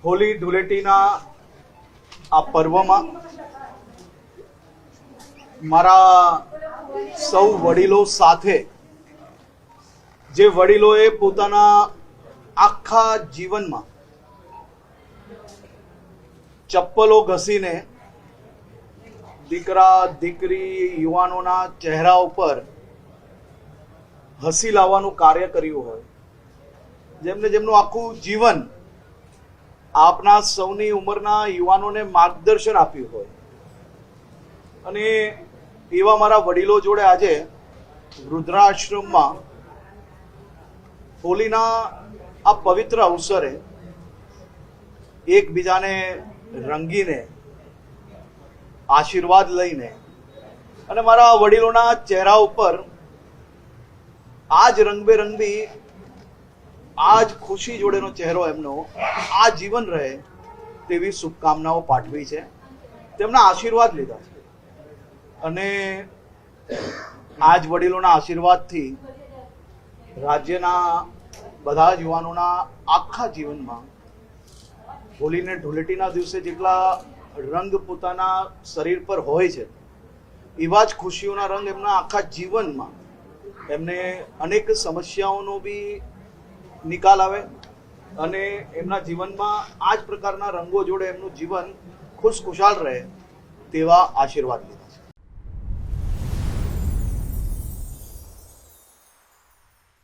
હોળી ધૂળેટીના આ પર્વમાં મારા સૌ વડીલો સાથે, જે વડીલોએ પોતાના આખા જીવનમાં ચપ્પલો ઘસીને દીકરા દીકરી યુવાનોના ચહેરા ઉપર હસી લાવવાનું કાર્ય કર્યું હોય, જેમનું આખું જીવન આપના સૌની ઉંમરના યુવાનોને માર્ગદર્શન આપ્યું હોય, અને એવા મારા વડીલો જોડે આજે વૃદ્ધાશ્રમમાં હોળીના આ પવિત્ર અવસરે એકબીજાને રંગીને આશીર્વાદ લઈને અને મારા વડીલોના ચહેરા ઉપર આજ રંગબેરંગી આજ ખુશી જોડેનો ચહેરો એમનો આ જીવન રહે તેવી શુભકામનાઓ પાઠવી છે, તેમના આશીર્વાદ લીધા છે. અને આજ વડીલોના આશીર્વાદથી રાજ્યના બધા જ યુવાનોના આખા જીવનમાં હોળીને ધૂળેટીના દિવસે જેટલા રંગ પોતાના શરીર પર હોય છે, એવા જ ખુશીઓના રંગ એમના આખા જીવનમાં એમને અનેક સમસ્યાઓનો બી નિકાલ આવે અને એમના જીવનમાં આ જ પ્રકારના રંગો જોડે એમનું જીવન ખુશખુશાલ રહે તેવા આશીર્વાદ લીધા.